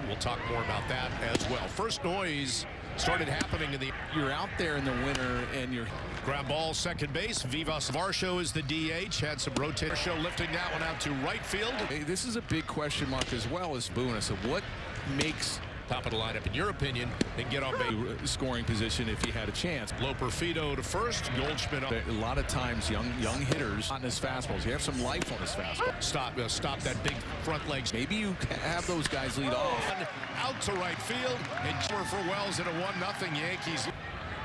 We'll talk more about that as well. First noise started happening in the... You're out there in the winter and you're... Ground ball, second base. Vivas Varsho is the DH. Had some rotation. Varsho lifting that one out to right field. Hey, this is a big question mark as well as Boone. So what makes... Top of the lineup, in your opinion, and get on base scoring position if he had a chance. Loper Fido to first. Goldschmidt up. A lot of times young hitters on his fastballs. You have some life on his fastball. Stop that big front legs. Maybe you have those guys lead off. Out to right field and for Wells at a 1-0 Yankees.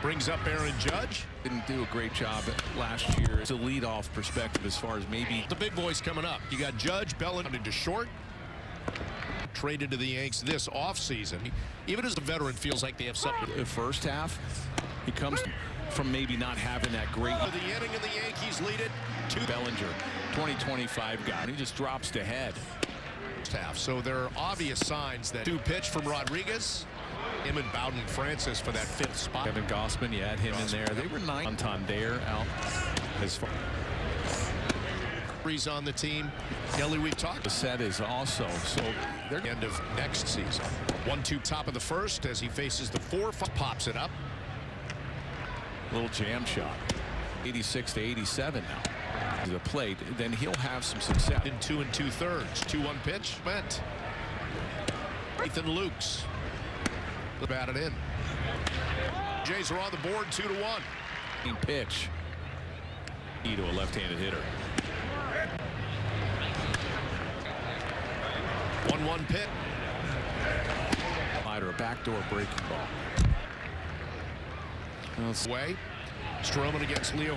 Brings up Aaron Judge. Didn't do a great job last year as a leadoff perspective as far as maybe the big boys coming up. You got Judge, Bellinger into short. Traded to the Yanks this offseason. Even as a veteran, feels like they have something. The first half, he comes from maybe not having that great. The inning and the Yankees lead it to Bellinger, 20-25 guy. He just drops to head. Half. So there are obvious signs that two pitch from Rodriguez. Him and Bowden Francis for that fifth spot. Kevin Gossman, you had him in there. They were 9 on Tondare out as far. On the team. Kelly, we've talked. The set is also so they're end of next season. 1-2 top of the first as he faces the 4. Pops it up. Little jam shot. 86-87 now. The plate, then he'll have some success. In 2 2/3. 2-1 pitch. Went. Ethan Lukes. Batted in. Jays are on the board 2-1. Pitch. To a left-handed hitter. 1-1 pitch. Slider, a backdoor breaking ball. Way. Stroman against Leo.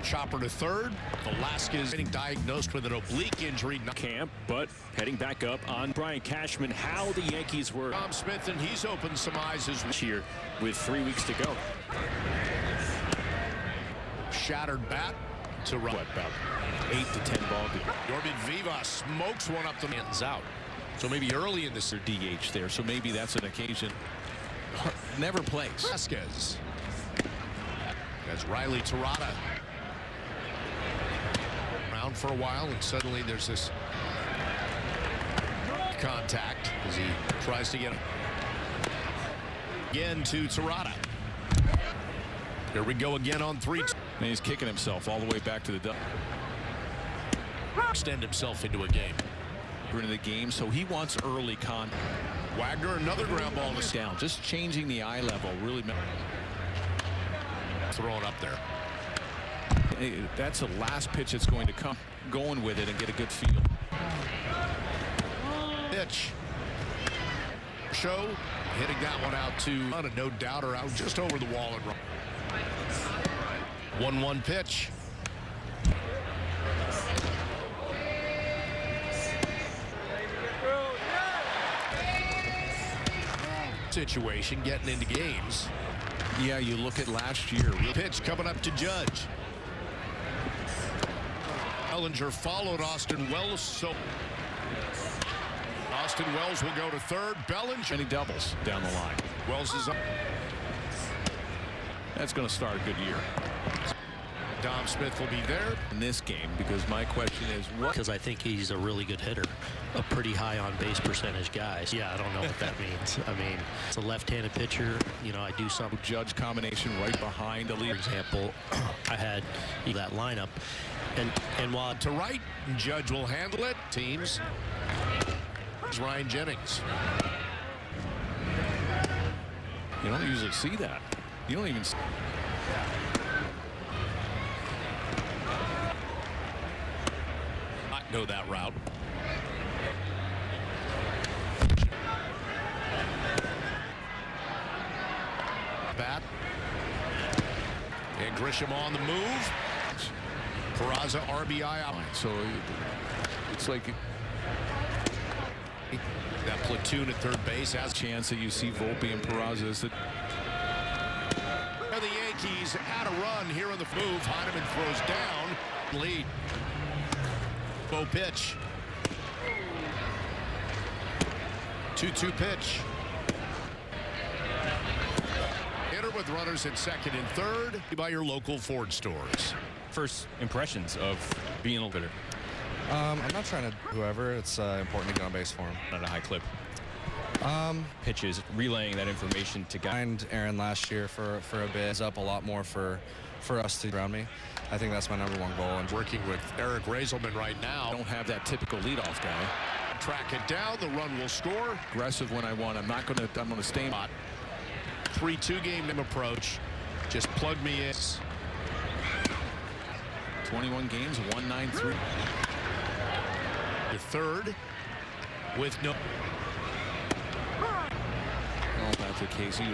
Chopper to third. Velasquez getting diagnosed with an oblique injury. Camp, but heading back up on Brian Cashman. How the Yankees were. Tom Smith, and he's opened some eyes as well. Here with 3 weeks to go. Shattered bat to run. About 8 to 10 ball game. Yorvin Vivas smokes one up the hands out. So maybe early in this DH there. So maybe that's an occasion. Never plays. Velasquez. That's Riley Terada. Around for a while, and suddenly there's this contact as he tries to get him. Again to Terada. Here we go again on 3. And he's kicking himself all the way back to the duck. Extend himself into a game. We're into the game, so he wants early contact. Wagner, another ground ball to down. Just changing the eye level really. Thrown up there. Hey, that's the last pitch that's going to come. Going with it and get a good feel. Pitch. Show hitting that one out to on a no doubter out just over the wall and run. 1-1 pitch. Situation getting into games. Yeah, you look at last year. Pitch coming up to Judge. Bellinger followed Austin Wells. So Austin Wells will go to third. Bellinger. And he doubles down the line. Wells is up. That's going to start a good year. Dom Smith will be there in this game, because my question is what? Because I think he's a really good hitter, a pretty high on base percentage guy. So yeah, I don't know what that means. I mean, it's a left-handed pitcher. You know, I do some Judge combination right behind the lead. For example, I had that lineup, and while to right, Judge will handle it. Teams. Ryan Jennings. You don't usually see that. You don't even. Not go that route. Bat. And Grisham on the move. Peraza RBI out. So it's like that platoon at third base has a chance that you see Volpe and Peraza. The Yankees add a run here on the move. Heineman throws down. Lead. Low pitch. 2-2 pitch. Hitter with runners at second and third by your local Ford stores. First impressions of being a little bitter. I'm not trying to whoever. It's important to get on base for him. At a high clip. Pitches, relaying that information to guys. Signed Aaron last year for a bit. It's up a lot more for us to around me. I think that's my #1 goal. And Working with Eric Raiselman right now. I don't have that typical leadoff guy. Track it down. The run will score. Aggressive when I want. I'm going to stay. 3-2 game approach. Just plug me in. 21 games, 193. The third with no. Oh, Patrick Casey.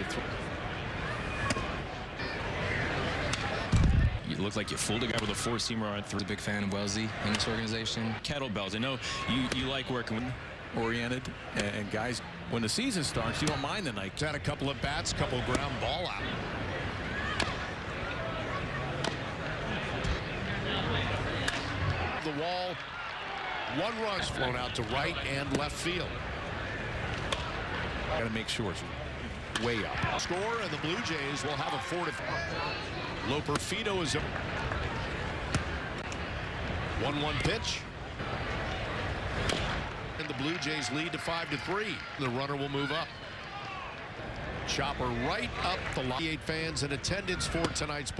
You look like you fooled a guy with a four-seamer on through. a big fan of Wellesley in this organization. Kettlebells. I know you like working oriented, and guys, when the season starts, you don't mind the night. Had a couple of bats, couple ground ball out. The wall. 1 run's flown out to right and left field. Got to make sure it's way up. Score, and the Blue Jays will have a 4-5. Loperfido is up. 1-1 pitch. And the Blue Jays lead to 5-3. The runner will move up. Chopper right up the line. 8 fans in attendance for tonight's.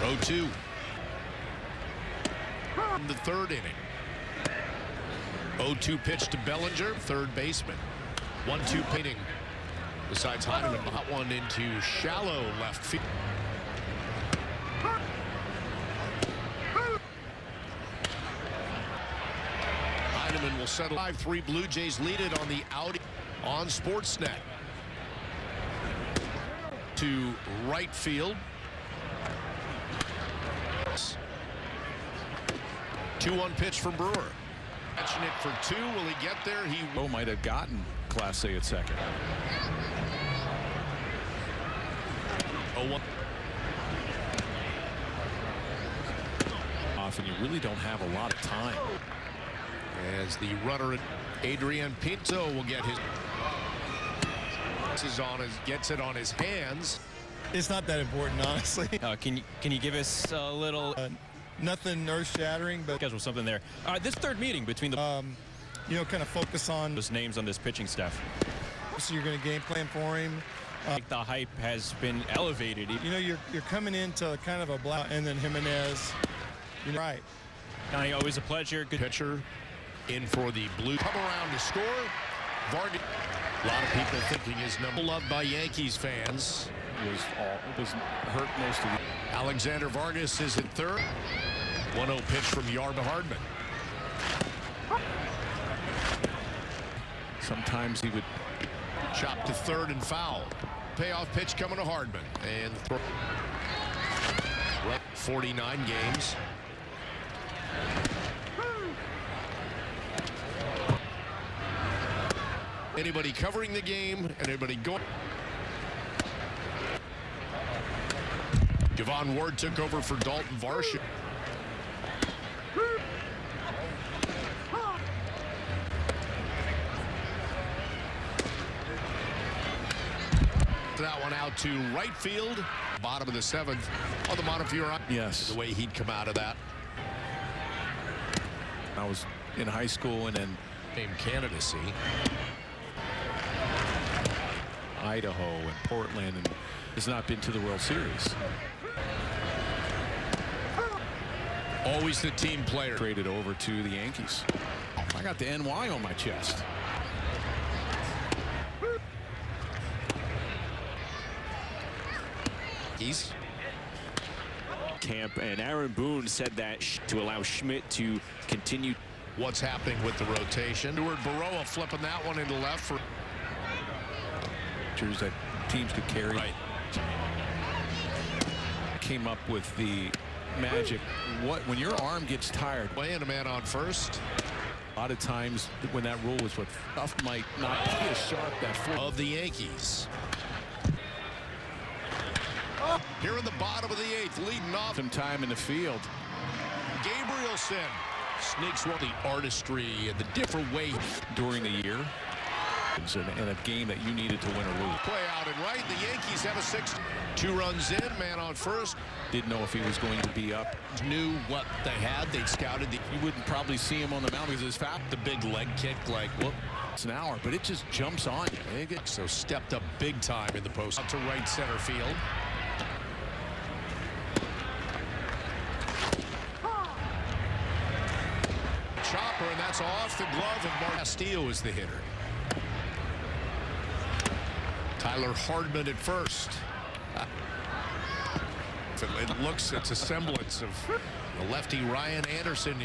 0-2. In the third inning. 0-2 pitch to Bellinger, third baseman. 1-2 pitching. Besides Heineman, hot one into shallow left field. Heineman will settle. 5-3 Blue Jays lead it on the out on Sportsnet. To right field. 2-1 pitch from Brewer. Catching it for 2. Will he get there? He might have gotten Clase at second. 0-1. Often you really don't have a lot of time. As the runner, Adrian Pinto, will get his. Gets it on his hands. It's not that important, honestly. Can you give us a little? Nothing earth-shattering, but Schedule something there. This third meeting between the kind of focus on those names on this pitching staff. So you're going to game plan for him. The hype has been elevated. You're coming into kind of a blowout, and then Jimenez. Right. Connie, always a pleasure. Good Pitcher in for the Blue. Come around to score. Vargas. A lot of people thinking his number loved by Yankees fans. Was hurt most of the. Alexander Vargas is at third. 1-0 pitch from Yarba Hardman. Sometimes he would Chop to third and foul. Payoff pitch coming to Hardman. And 49 games. Anybody covering the game? Anybody going? Javon Ward took over for Dalton Varsho. That one out to right field. Bottom of the 7th on the Montefiore. Yes. The way he'd come out of that. I was in high school and then Name candidacy. Idaho and Portland, and has not been to the World Series. Always the team player. Traded over to the Yankees. I got the NY on my chest. He's camp, and Aaron Boone said that to allow Schmidt to continue. What's happening with the rotation? Edward Baroa flipping that one into left for That teams could carry. right. Came up with the magic. When your arm gets tired, Playing a man on first. a lot of times when that rule was what stuff might not be as sharp that foot. Of the Yankees. Here in the bottom of the 8th, leading off. Some time in the field. Gabrielson sneaks one. The artistry and the different way During the year. in a game that you needed to win or lose. Play out and right. The Yankees have a 6. 2 runs in, man on first. Didn't know if he was going to be up. Knew what they had. They scouted the. You wouldn't probably see him on the mound because his fat. The big leg kick, like whoop. It's an hour, but it just jumps on you. So stepped up big time in the post. Out to right center field. Chopper, and that's off the glove of Mark Castillo is the hitter. Tyler Hardman at first. It looks, it's a semblance of the lefty Ryan Anderson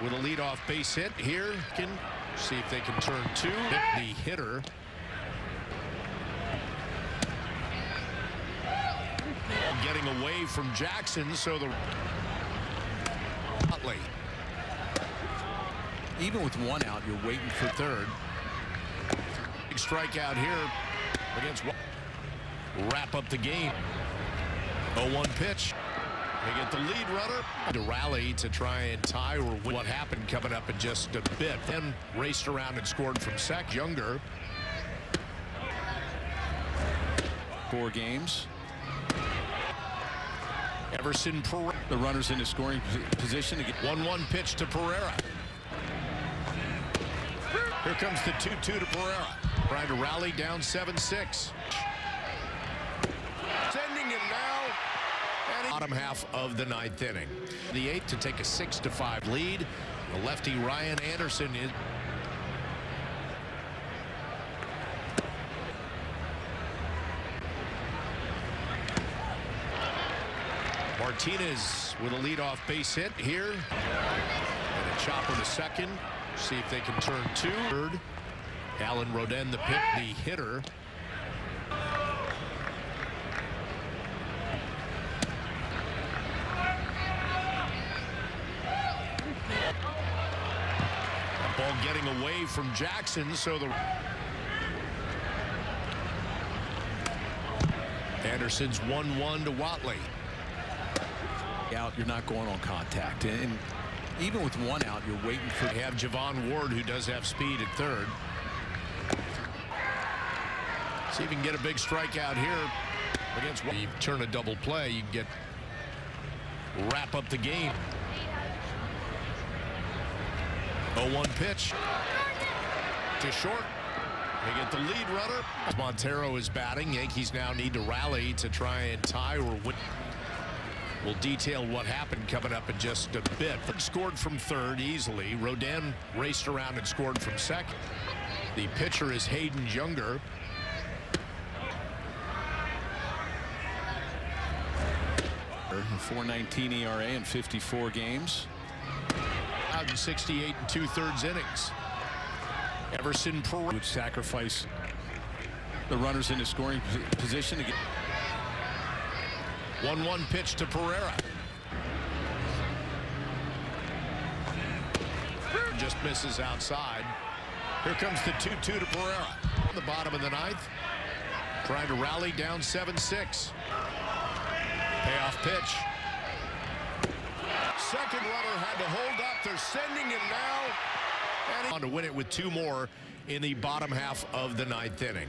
with a leadoff base hit here. Can see if they can turn 2. The hitter. Getting away from Jackson, so the Utley. Even with 1 out, you're waiting for third. Big strikeout here against. Wrap up the game. 0-1 pitch. They get the lead runner to rally to try and tie or win. What happened coming up in just a bit. Then raced around and scored from second. Younger. 4 games. Everson Pereira. The runners in the scoring position. 1-1 pitch to Pereira. Here comes the 2-2 to Pereira. Trying to rally down 7-6. Sending him now. And bottom half of the 9th inning. The 8th to take a 6-5 lead. The lefty Ryan Anderson is. Martinez with a leadoff base hit here. And a chopper to second. See if they can turn 2. Third. Alan Rodin, the hitter. Ball getting away from Jackson, so the Anderson's 1-1 to Watley. Out, you're not going on contact, and even with 1 out, you're waiting for. They have Javon Ward, who does have speed at third. See if you can get a big strikeout here against. You turn a double play, you can wrap up the game. 0-1 pitch to short. They get the lead runner. Montero is batting. Yankees now need to rally to try and tie or win. We'll detail what happened coming up in just a bit. Scored from third easily. Rodin raced around and scored from second. The pitcher is Hayden Younger. A 4.19 ERA in 54 games. Out in 68 2/3 innings. Everson Pereira would sacrifice the runners in the scoring position to get. 1-1 pitch to Pereira. Just misses outside. Here comes the 2-2 to Pereira. The bottom of the 9th. Trying to rally down 7-6. Payoff pitch. Second runner had to hold up. They're sending him now. And on to win it with 2 more in the bottom half of the 9th inning.